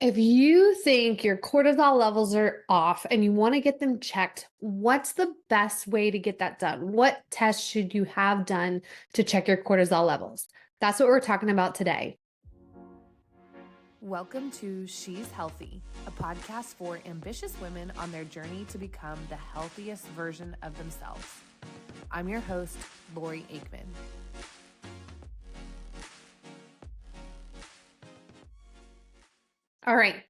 If you think your cortisol levels are off and you want to get them checked, what's the best way to get that done? What tests should you have done to check your cortisol levels? That's what we're talking about today. Welcome to She's Healthy, a podcast for ambitious women on their journey to become the healthiest version of themselves. I'm your host, Lori Aikman. All right.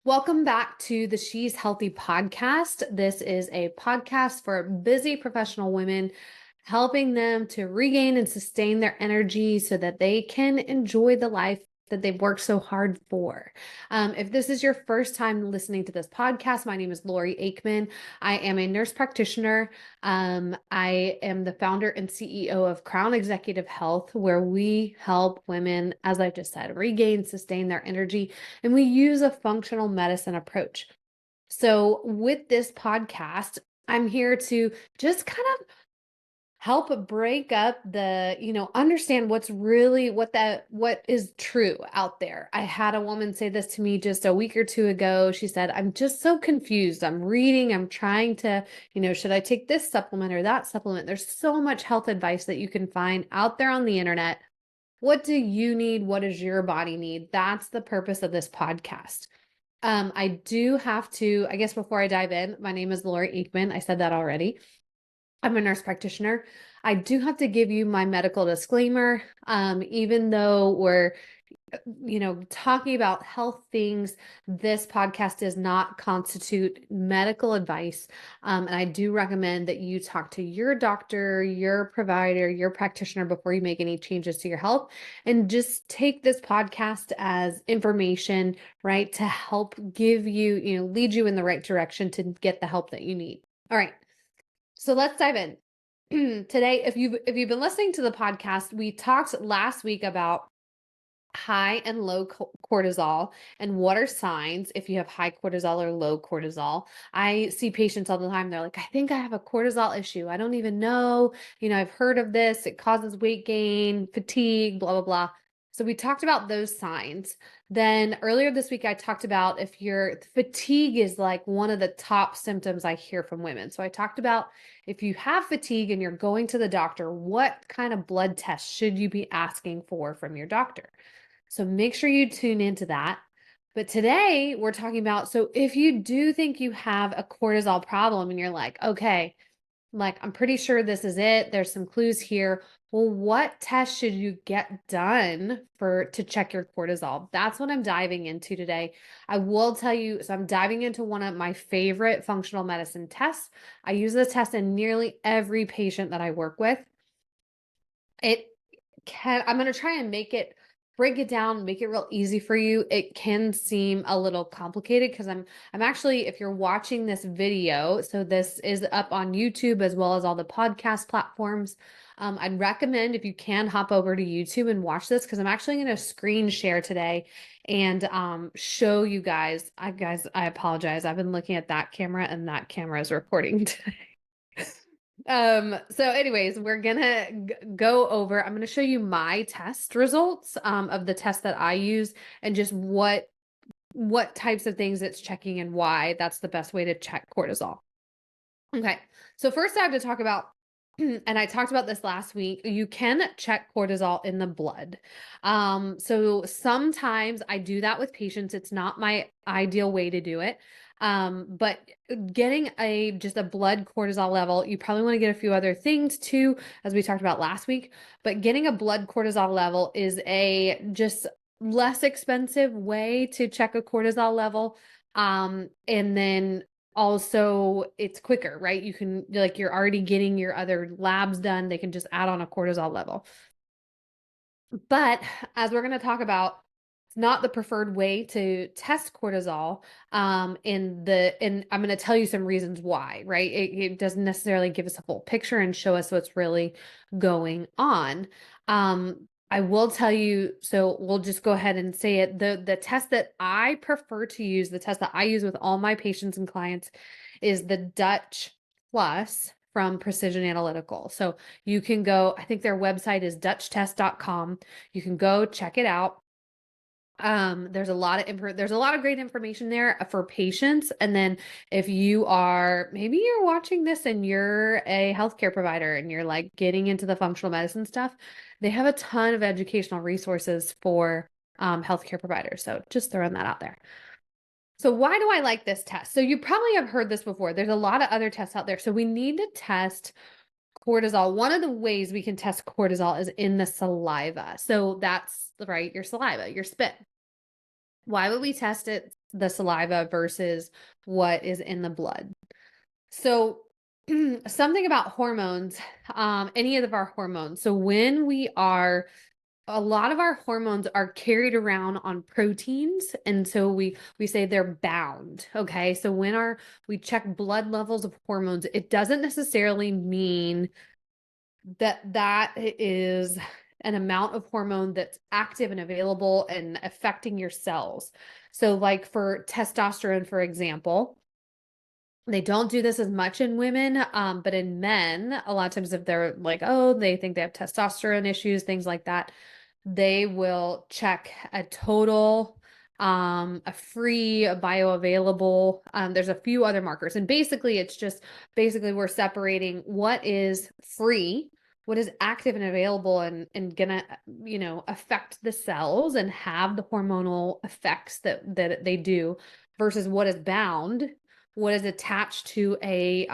Welcome back to the She's Healthy podcast. This is a podcast for busy professional women, helping them to regain and sustain their energy so that they can enjoy the life that they've worked so hard for. If this is your first time listening to this podcast, my name is Lori Aikman. I am a nurse practitioner. I am the founder and CEO of Crown Executive Health, where we help women, as I just said, regain, sustain their energy, and we use a functional medicine approach. So with this podcast, I'm here to just kind of help break up understand what's really what is true out there. I had a woman say this to me just a week or two ago. She said, "I'm just so confused. I'm reading, I'm trying to, should I take this supplement or that supplement?" There's so much health advice that you can find out there on the internet. What do you need? What does your body need? That's the purpose of this podcast. I do have to, I guess before I dive in, my name is Lori Aikman. I said that already. I'm a nurse practitioner. I do have to give you my medical disclaimer. Even though we're, talking about health things, this podcast does not constitute medical advice. And I do recommend that you talk to your doctor, your provider, your practitioner before you make any changes to your health. And just take this podcast as information, right, to help give you, lead you in the right direction to get the help that you need. All right. So let's dive in. Today, if you've been listening to the podcast, we talked last week about high and low cortisol and what are signs if you have high cortisol or low cortisol. I see patients all the time. They're like, "I think I have a cortisol issue. I don't even know. I've heard of this. It causes weight gain, fatigue, blah, blah, blah." So we talked about those signs. Then earlier this week, I talked about if your fatigue is like one of the top symptoms I hear from women. So I talked about if you have fatigue and you're going to the doctor, what kind of blood test should you be asking for from your doctor? So make sure you tune into that. But today we're talking about, so if you do think you have a cortisol problem and you're like, "Okay, like, I'm pretty sure this is it. There's some clues here." Well, what test should you get done to check your cortisol? That's what I'm diving into today. I will tell you, so I'm diving into one of my favorite functional medicine tests. I use this test in nearly every patient that I work with. I'm going to try and break it down, make it real easy for you. It can seem a little complicated because I'm actually, if you're watching this video, so this is up on YouTube as well as all the podcast platforms. I'd recommend, if you can, hop over to YouTube and watch this, because I'm actually going to screen share today and show you guys. I apologize. I've been looking at that camera and that camera is recording today. So anyways, we're gonna go over, I'm gonna show you my test results of the test that I use, and just what types of things it's checking and why that's the best way to check cortisol. Okay. So first I have to talk about, and I talked about this last week, you can check cortisol in the blood. So sometimes I do that with patients. It's not my ideal way to do it. But getting just a blood cortisol level, you probably want to get a few other things too, as we talked about last week, but getting a blood cortisol level is a just less expensive way to check a cortisol level. And then also it's quicker, right? You can, like, you're already getting your other labs done. They can just add on a cortisol level. But as we're going to talk about, it's not the preferred way to test cortisol. And I'm going to tell you some reasons why, right? It doesn't necessarily give us a full picture and show us what's really going on. I will tell you, so we'll just go ahead and say it. The test that I prefer to use, the test that I use with all my patients and clients, is the Dutch Plus from Precision Analytical. So you can go, I think their website is dutchtest.com. You can go check it out. There's a lot of great information there for patients. And then if you are, maybe you're watching this and you're a healthcare provider and you're like getting into the functional medicine stuff, they have a ton of educational resources for healthcare providers. So just throwing that out there. So why do I like this test? So you probably have heard this before. There's a lot of other tests out there. So we need to test cortisol. One of the ways we can test cortisol is in the saliva. So that's right, your saliva, your spit. Why would we test the saliva versus what is in the blood? So something about hormones, any of our hormones. So when we are a lot of our hormones are carried around on proteins, and so we say they're bound. Okay, so when we check blood levels of hormones, it doesn't necessarily mean that is an amount of hormone that's active and available and affecting your cells. So like for testosterone, for example, they don't do this as much in women, but in men, a lot of times if they're like, oh, they think they have testosterone issues, things like that, they will check a total, a free, a bioavailable. There's a few other markers. And basically, it's just we're separating what is free, what is active and available and gonna, affect the cells and have the hormonal effects that they do versus what is bound, what is attached to a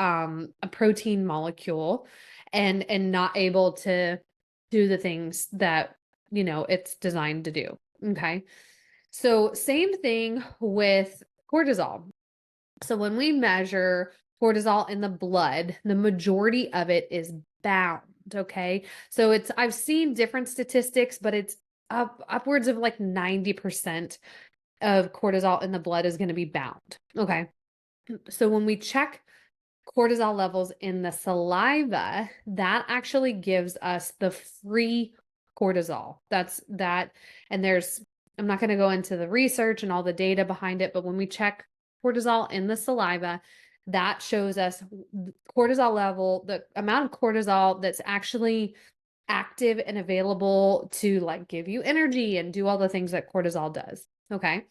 protein molecule and not able to do the things that it's designed to do. Okay. So same thing with cortisol. So when we measure cortisol in the blood, the majority of it is bound. Okay. So I've seen different statistics, but it's upwards of like 90% of cortisol in the blood is going to be bound. Okay. So when we check cortisol levels in the saliva, that actually gives us the free cortisol. And I'm not going to go into the research and all the data behind it, but when we check cortisol in the saliva, that shows us cortisol level, the amount of cortisol that's actually active and available to like give you energy and do all the things that cortisol does. Okay.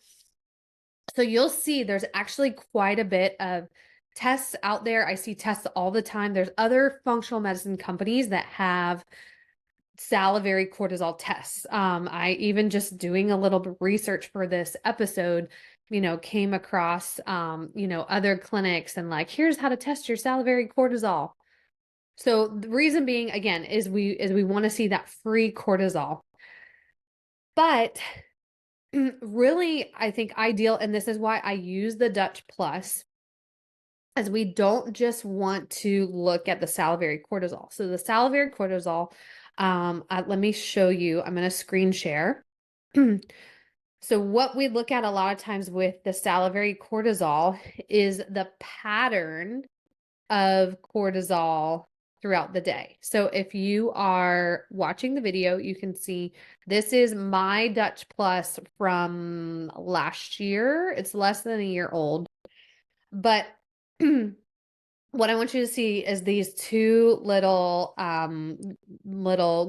So you'll see there's actually quite a bit of tests out there. I see tests all the time. There's other functional medicine companies that have salivary cortisol tests. I even just doing a little bit of research for this episode, came across, other clinics and like, here's how to test your salivary cortisol. So the reason being, again, is we want to see that free cortisol. But really, I think ideal, and this is why I use the Dutch Plus, as we don't just want to look at the salivary cortisol. So the salivary cortisol, let me show you. I'm going to screen share. So what we look at a lot of times with the salivary cortisol is the pattern of cortisol throughout the day. So if you are watching the video, you can see this is my Dutch Plus from last year. It's less than a year old, but what I want you to see is these two little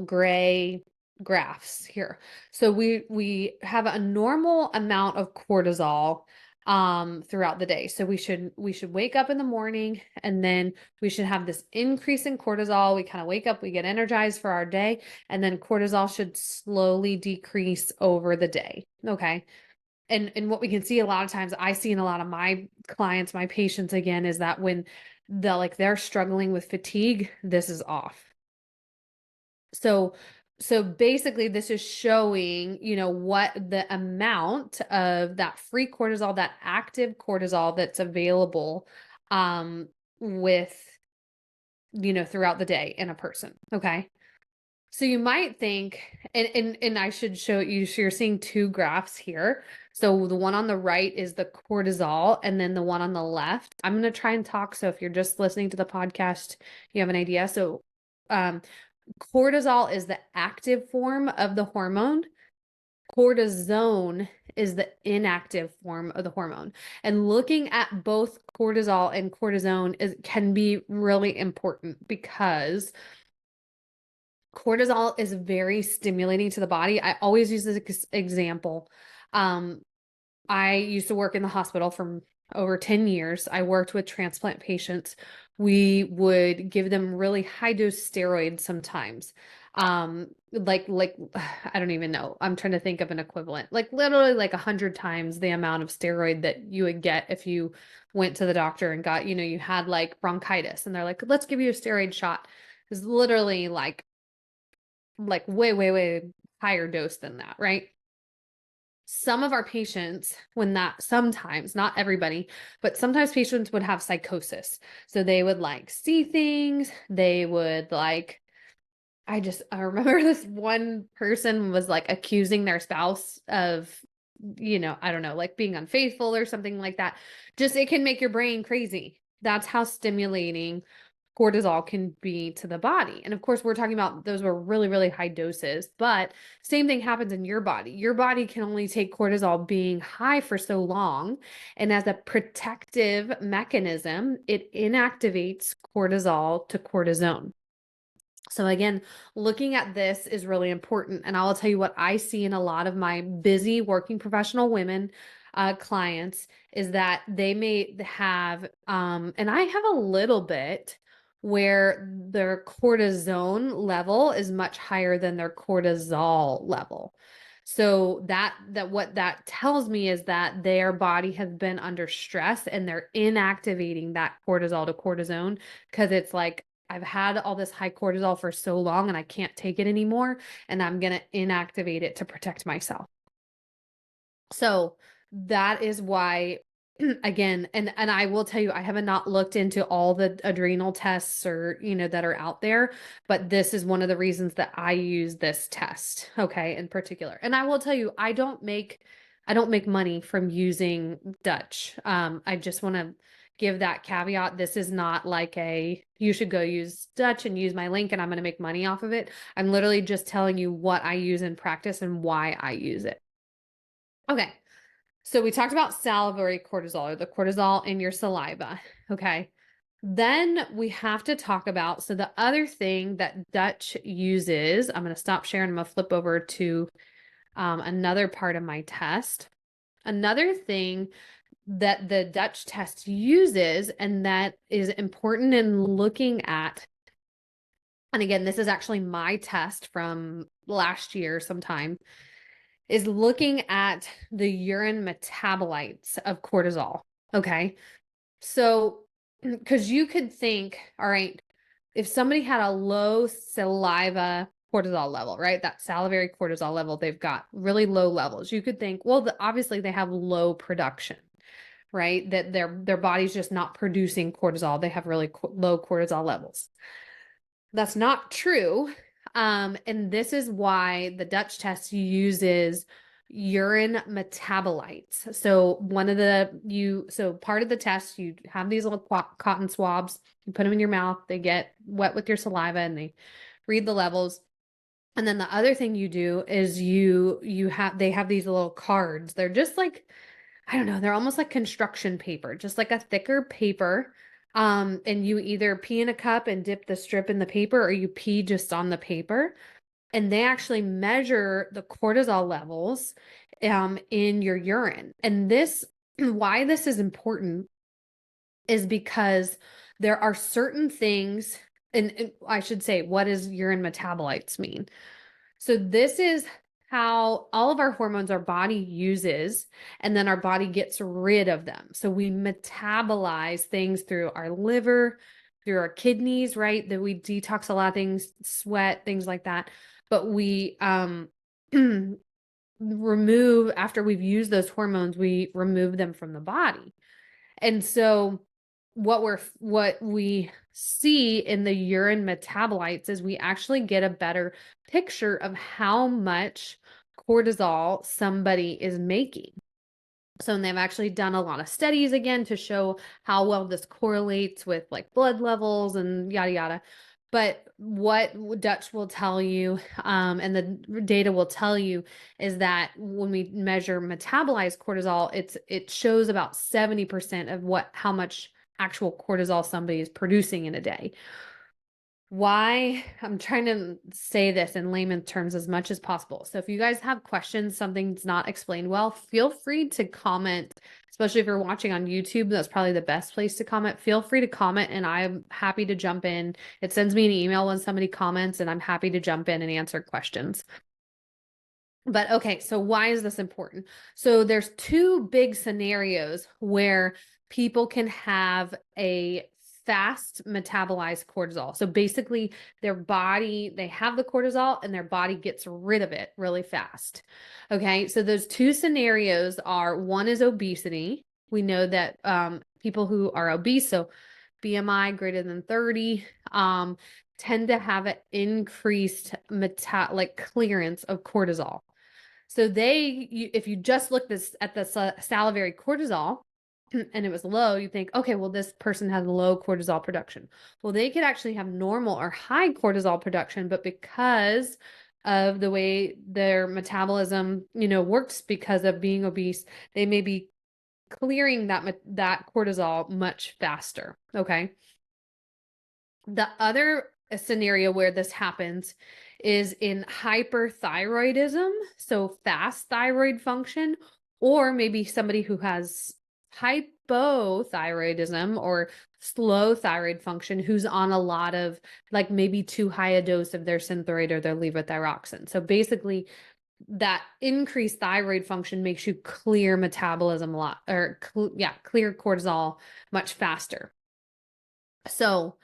gray graphs here. So we have a normal amount of cortisol throughout the day. So we should wake up in the morning and then we should have this increase in cortisol. We kind of wake up, we get energized for our day, and then cortisol should slowly decrease over the day. Okay. And what we can see a lot of times, I see in a lot of my clients, my patients again, is that when they're struggling with fatigue, this is off. So basically this is showing, what the amount of that free cortisol, that active cortisol that's available with, throughout the day in a person. Okay. So you might think, and I should show you, so you're seeing two graphs here. So the one on the right is the cortisol, and then the one on the left, I'm going to try and talk. So if you're just listening to the podcast, you have an idea. So cortisol is the active form of the hormone. Cortisone is the inactive form of the hormone. And looking at both cortisol and cortisone can be really important because cortisol is very stimulating to the body. I always use this example. Um, I used to work in the hospital for over 10 years. I worked with transplant patients. We would give them really high dose steroids sometimes. Like I don't even know. I'm trying to think of an equivalent. Like literally like 100 times the amount of steroid that you would get if you went to the doctor and got, you had like bronchitis and they're like, let's give you a steroid shot. It's literally like way, way, way higher dose than that, right? Some of our patients, when that sometimes, not everybody, but sometimes patients would have psychosis. So they would like see things, they would like, I remember this one person was like accusing their spouse of, I don't know, like being unfaithful or something like that. Just it can make your brain crazy. That's how stimulating cortisol can be to the body. And of course, we're talking about those were really, really high doses, but same thing happens in your body. Your body can only take cortisol being high for so long. And as a protective mechanism, it inactivates cortisol to cortisone. So again, looking at this is really important. And I will tell you what I see in a lot of my busy working professional women clients is that they may have, and I have a little bit where their cortisone level is much higher than their cortisol level. So that what that tells me is that their body has been under stress and they're inactivating that cortisol to cortisone because it's like I've had all this high cortisol for so long and I can't take it anymore, and I'm going to inactivate it to protect myself. So that is why, again, and I will tell you, I have not looked into all the adrenal tests or, that are out there, but this is one of the reasons that I use this test, okay, in particular. And I will tell you, I don't make money from using Dutch. I just want to give that caveat. This is not like you should go use Dutch and use my link and I'm going to make money off of it. I'm literally just telling you what I use in practice and why I use it. Okay. So we talked about salivary cortisol or the cortisol in your saliva. Okay. Then we have to talk about, so the other thing that Dutch uses, I'm going to stop sharing. I'm going to flip over to another part of my test. Another thing that the Dutch test uses, and that is important in looking at, and again, this is actually my test from last year sometime, is looking at the urine metabolites of cortisol. Okay. So, because you could think, all right, if somebody had a low saliva cortisol level, right? That salivary cortisol level, they've got really low levels. You could think, well, obviously they have low production, right? That their body's just not producing cortisol. They have really low cortisol levels. That's not true. And this is why the Dutch test uses urine metabolites. So part of the test, you have these little cotton swabs, you put them in your mouth, they get wet with your saliva and they read the levels. And then the other thing you do is they have these little cards. They're just like, I don't know, they're almost like construction paper, just like a thicker paper. And you either pee in a cup and dip the strip in the paper or you pee just on the paper. And they actually measure the cortisol levels in your urine. And why this is important is because there are certain things, and I should say, what does urine metabolites mean? So this is how all of our hormones our body uses, and then our body gets rid of them. So we metabolize things through our liver, through our kidneys, right? That we detox a lot of things, sweat, things like that. But we remove, after we've used those hormones, we remove them from the body. And so what we see in the urine metabolites is we actually get a better picture of how much cortisol somebody is making. So they've actually done a lot of studies again to show how well this correlates with like blood levels and yada yada. But what Dutch will tell you, and the data will tell you, is that when we measure metabolized cortisol, it shows about 70% of how much actual cortisol somebody is producing in a day. why I'm trying to say this in layman terms as much as possible. So if you guys have questions, something's not explained well, feel free to comment, especially if you're watching on YouTube. That's probably the best place to comment. Feel free to comment and I'm happy to jump in. It sends me an email when somebody comments and I'm happy to jump in and answer questions. But okay, so why is this important? So there's two big scenarios where people can have a fast metabolized cortisol. So basically their body, they have the cortisol and their body gets rid of it really fast. Okay, so those two scenarios are, one is obesity. We know that people who are obese, so BMI greater than 30, tend to have an increased clearance of cortisol. So if you just look at the salivary cortisol and it was low, you think, okay, well, this person has low cortisol production. Well, they could actually have normal or high cortisol production, but because of the way their metabolism, works because of being obese, they may be clearing that cortisol much faster. Okay. The other scenario where this happens is in hyperthyroidism, so fast thyroid function, or maybe somebody who has hypothyroidism or slow thyroid function who's on a lot of, like, maybe too high a dose of their synthroid or their levothyroxine. So basically that increased thyroid function makes you clear metabolism a lot, or clear cortisol much faster. So,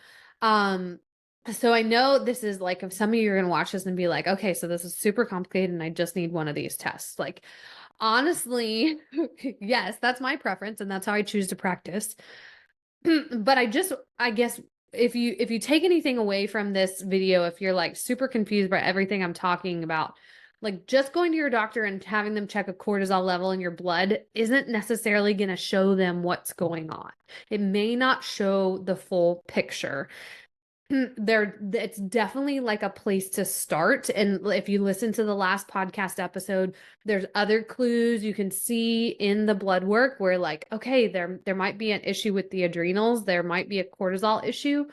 so I know this is like, if some of you are going to watch this and be like, okay, so this is super complicated and I just need one of these tests. Like, honestly, yes, that's my preference and that's how I choose to practice. But I guess if you take anything away from this video, if you're like super confused by everything I'm talking about, like, just going to your doctor and having them check a cortisol level in your blood isn't necessarily going to show them what's going on. It may not show the full picture. It's definitely like a place to start. And if you listen to the last podcast episode, there's other clues you can see in the blood work where, like, okay, there might be an issue with the adrenals, there might be a cortisol issue.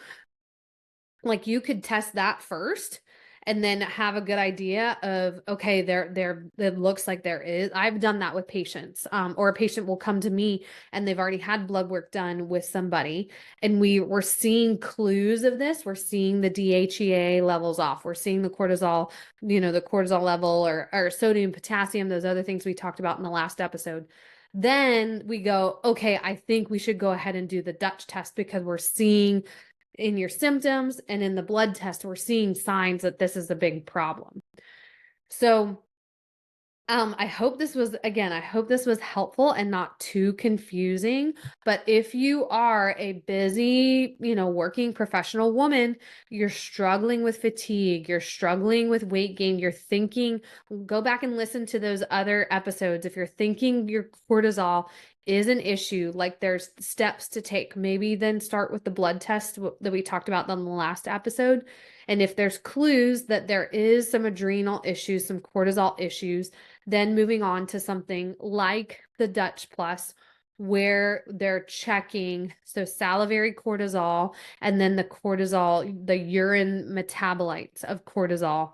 Like, you could test that first and then have a good idea of, okay, it looks like there is. I've done that with patients, or a patient will come to me and they've already had blood work done with somebody and we're seeing clues of this. We're seeing the DHEA levels off. We're seeing the cortisol, the cortisol level, or sodium, potassium, those other things we talked about in the last episode. Then we go, okay, I think we should go ahead and do the Dutch test because we're seeing in your symptoms and in the blood test, we're seeing signs that this is a big problem. So I hope this was helpful and not too confusing. But if you are a busy, working professional woman, you're struggling with fatigue, you're struggling with weight gain, you're thinking, go back and listen to those other episodes. If you're thinking your cortisol is an issue, like, there's steps to take. Maybe then start with the blood test that we talked about on the last episode. And if there's clues that there is some adrenal issues, some cortisol issues, then moving on to something like the Dutch Plus, where they're checking, so salivary cortisol, and then the urine metabolites of cortisol,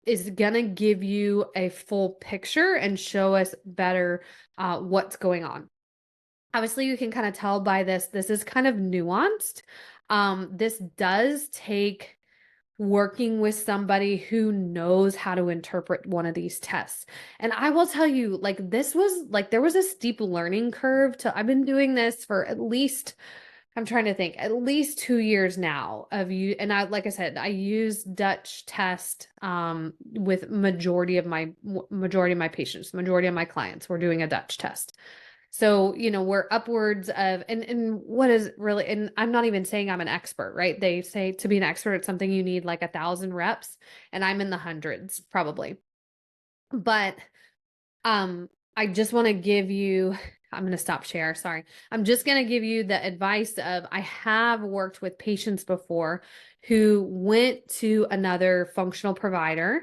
is going to give you a full picture and show us better what's going on. Obviously, you can kind of tell by this is kind of nuanced. This does take working with somebody who knows how to interpret one of these tests. And I will tell you, like, there was a steep learning curve I've been doing this for at least, I'm trying to think, at least 2 years now and like I said, I use Dutch test with majority of my patients, majority of my clients, we're doing a Dutch test. So, we're upwards of, and what is really, and I'm not even saying I'm an expert, right? They say to be an expert, it's something you need like 1,000 reps, and I'm in the hundreds probably. But I just want to give you, I'm going to stop share. Sorry. I'm just going to give you the advice of, I have worked with patients before who went to another functional provider,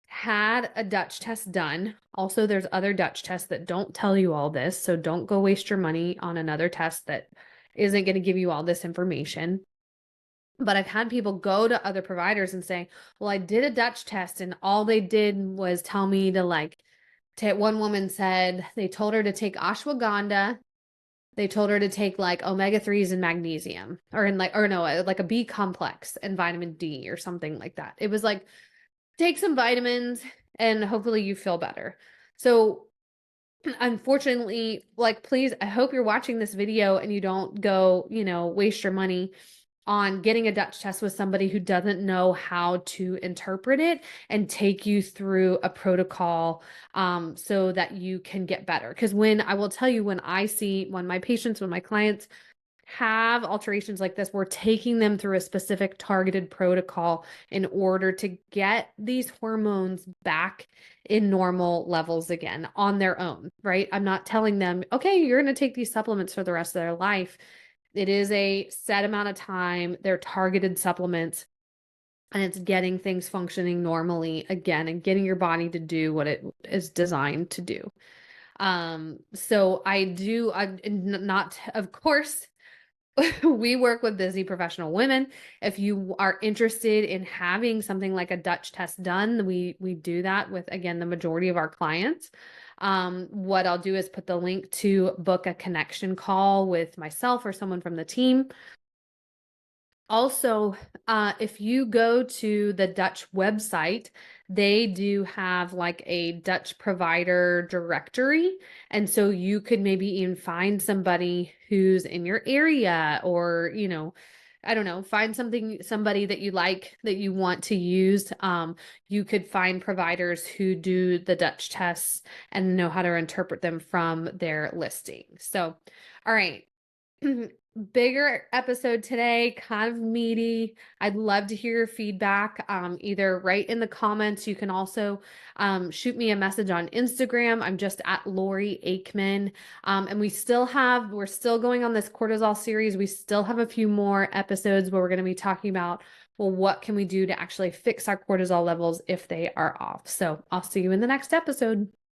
had a Dutch test done. Also, there's other Dutch tests that don't tell you all this. So don't go waste your money on another test that isn't going to give you all this information. But I've had people go to other providers and say, well, I did a Dutch test and all they did was tell me to like, one woman said they told her to take ashwagandha. They told her to take like omega-3s and magnesium or no, like a B complex and vitamin D or something like that. It was like, take some vitamins and hopefully you feel better. So unfortunately, like, please, I hope you're watching this video and you don't go, waste your money on getting a Dutch test with somebody who doesn't know how to interpret it and take you through a protocol so that you can get better. Because I will tell you, when my patients, when my clients have alterations like this, we're taking them through a specific targeted protocol in order to get these hormones back in normal levels again on their own, right? I'm not telling them, okay, you're going to take these supplements for the rest of their life. It is a set amount of time. They're targeted supplements, and it's getting things functioning normally again and getting your body to do what it is designed to do. So I'm not, of course, we work with busy professional women. If you are interested in having something like a Dutch test done, we do that with, again, the majority of our clients. What I'll do is put the link to book a connection call with myself or someone from the team. Also, if you go to the Dutch website, they do have like a Dutch provider directory. And so you could maybe even find somebody who's in your area, or, I don't know, find somebody that you like, that you want to use. You could find providers who do the Dutch tests and know how to interpret them from their listing. So, all right. Bigger episode today, kind of meaty. I'd love to hear your feedback, either write in the comments. You can also shoot me a message on Instagram. I'm just at Lori Aikman. And we're still going on this cortisol series. We still have a few more episodes where we're going to be talking about, well, what can we do to actually fix our cortisol levels if they are off? So I'll see you in the next episode.